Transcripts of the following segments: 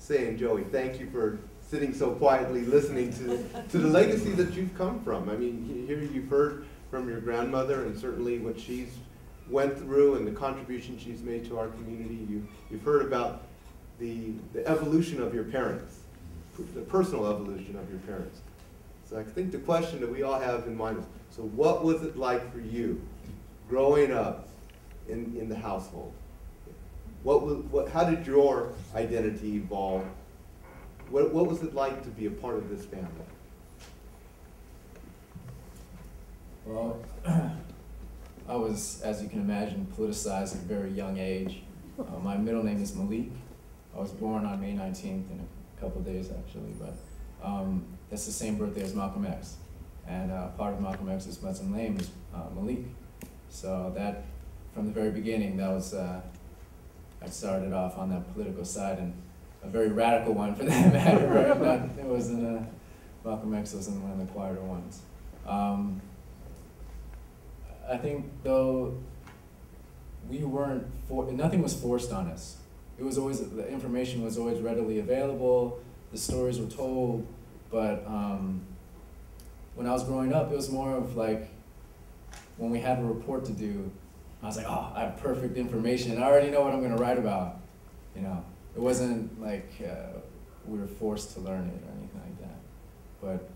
Sei and Joey, thank you for sitting so quietly listening to the legacy that you've come from. I mean, here you've heard from your grandmother and certainly what she's went through and the contribution she's made to our community. You've heard about the evolution of your parents, the personal evolution of your parents. So I think the question that we all have in mind is, so what was it like for you growing up in the household? How did your identity evolve? What was it like to be a part of this family? Well, I was, as you can imagine, politicized at a very young age. My middle name is Malik. I was born on May 19th in a couple of days, actually, but that's the same birthday as Malcolm X. And part of Malcolm X's Muslim name is Malik. So that, from the very beginning, that was, I started off on that political side, and a very radical one for that matter, right? It wasn't, Malcolm X wasn't one of the quieter ones. I think, though, we weren't, nothing was forced on us. It was always, the information was always readily available, the stories were told, but when I was growing up, it was more of like, when we had a report to do, I was like, oh, I have perfect information, I already know what I'm gonna write about, you know? It wasn't like we were forced to learn it or anything like that. But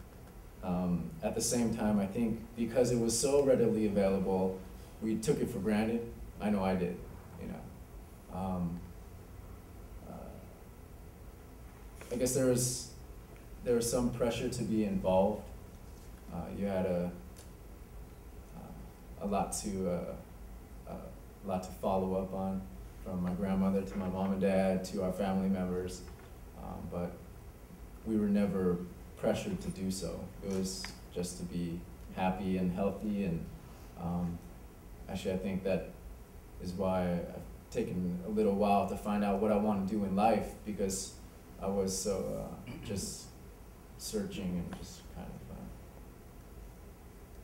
at the same time, I think because it was so readily available, we took it for granted. I know I did, you know. I guess there was some pressure to be involved. You had a lot to follow up on, from my grandmother to my mom and dad to our family members, but we were never pressured to do so. It was just to be happy and healthy, and actually I think that is why I've taken a little while to find out what I want to do in life, because I was so just searching and just kind of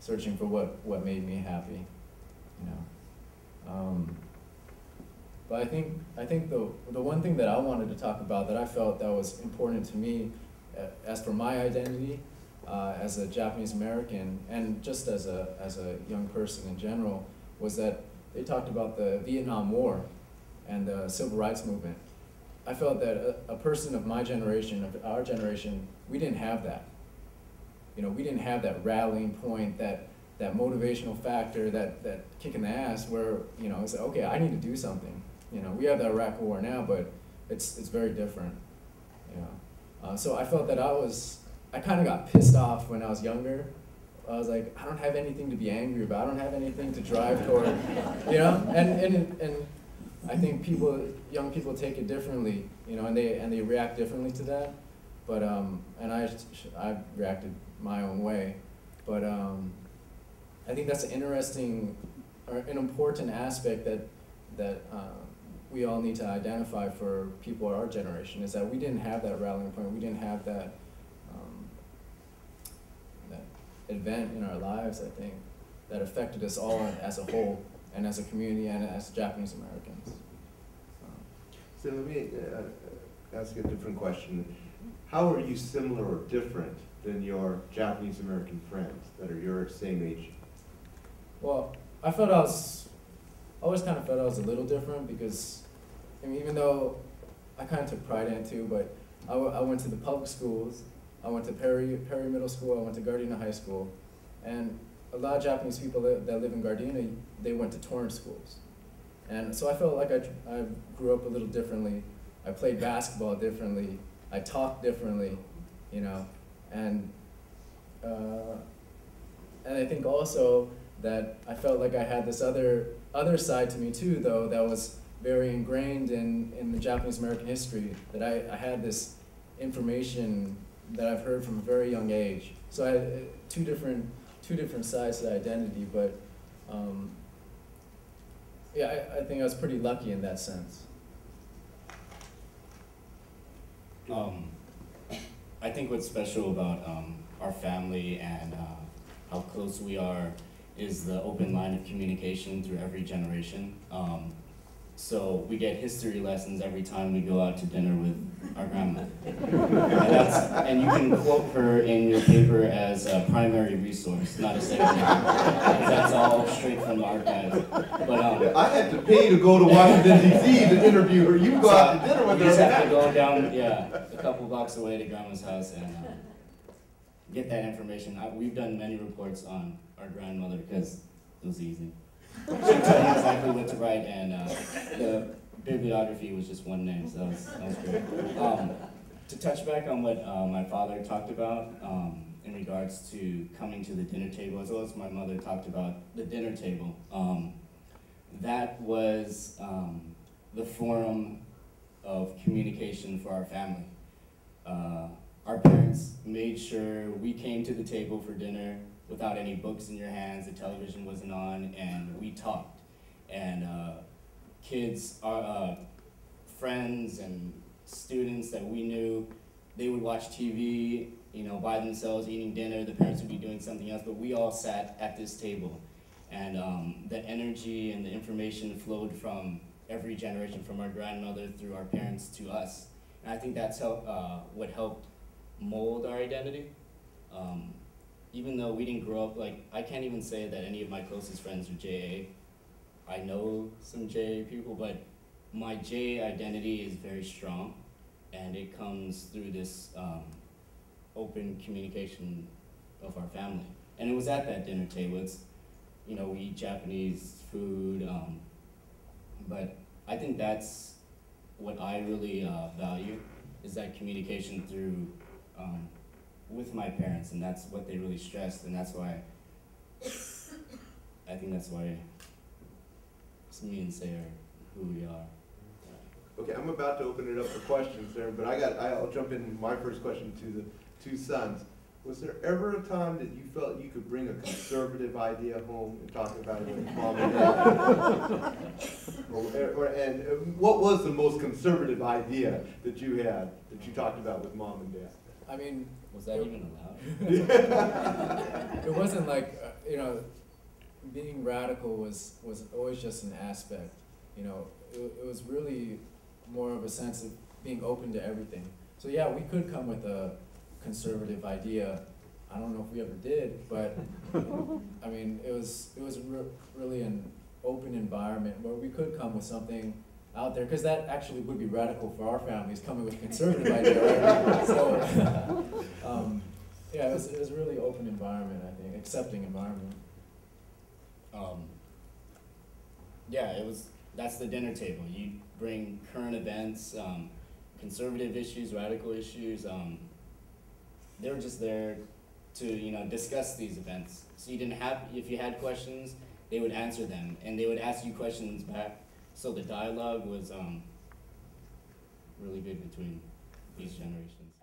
searching for what made me happy, you know. But I think the one thing that I wanted to talk about that I felt that was important to me, as for my identity, as a Japanese American, and just as a young person in general, was that they talked about the Vietnam War and the Civil Rights Movement. I felt that a person of my generation, of our generation, we didn't have that. You know, we didn't have that rallying point, that motivational factor, that kick in the ass where, you know, it's like, okay, I need to do something. You know, we have the Iraq War now, but it's very different, you know. So I felt that I kind of got pissed off when I was younger. I was like, I don't have anything to be angry about. I don't have anything to drive toward, you know. And I think young people take it differently, you know, and they react differently to that. But and I reacted my own way. But I think that's an interesting or an important aspect that we all need to identify for people of our generation, is that we didn't have that rallying point. We didn't have that event in our lives, I think, that affected us all as a whole, and as a community, and as Japanese Americans. So let me ask you a different question. How are you similar or different than your Japanese American friends that are your same age? Well, I always kind of felt I was a little different, because, I mean, even though I kind of took pride in it too, but I went to the public schools. I went to Perry Middle School, I went to Gardena High School, and a lot of Japanese people that live in Gardena, they went to Torrance schools. And so I felt like I grew up a little differently. I played basketball differently. I talked differently, you know. And I think also that I felt like I had this other side to me too, though, that was very ingrained in the Japanese American history, that I had this information that I've heard from a very young age. So I had two different sides to the identity, but yeah, I think I was pretty lucky in that sense. I think what's special about our family and how close we are is the open line of communication through every generation. So we get history lessons every time we go out to dinner with our grandma. And you can quote her in your paper as a primary resource, not a secondary. That's all straight from the archives. But I had to pay to go to Washington, D.C. to interview her. You go out to dinner with you her. just have to go down, a couple blocks away to grandma's house and get that information. We've done many reports on our grandmother because it was easy. She told me exactly what to write, and the bibliography was just one name, so that was great. To touch back on what my father talked about in regards to coming to the dinner table, as well as my mother talked about the dinner table, that was the forum of communication for our family. Our parents made sure we came to the table for dinner without any books in your hands, the television wasn't on, and we talked. And kids, our friends and students that we knew, they would watch TV, by themselves, eating dinner, the parents would be doing something else, but we all sat at this table. And the energy and the information flowed from every generation, from our grandmother through our parents to us. And I think that's what helped mold our identity. Even though we didn't grow up, I can't even say that any of my closest friends are JA. I know some JA people, but my JA identity is very strong, and it comes through this open communication of our family. And it was at that dinner table. It's, we eat Japanese food, but I think that's what I really value, is that communication through with my parents, and that's what they really stressed, and that's why I think that's why me and Sei are who we are. Okay, I'm about to open it up for questions there, but I'll jump in my first question to the two sons. Was there ever a time that you felt you could bring a conservative idea home and talk about it with mom and dad? And what was the most conservative idea that you had, that you talked about with mom and dad? I mean, was that even allowed? It wasn't like, being radical was always just an aspect. It was really more of a sense of being open to everything. So yeah, we could come with a conservative idea. I don't know if we ever did, but I mean, it was really an open environment where we could come with something out there, because that actually would be radical for our families, coming with a conservative idea, right? So, yeah, it was a really open environment, I think, accepting environment. Yeah, that's the dinner table. You bring current events, conservative issues, radical issues. They were just there to, discuss these events. So if you had questions, they would answer them, and they would ask you questions back. So the dialogue was really big between these generations.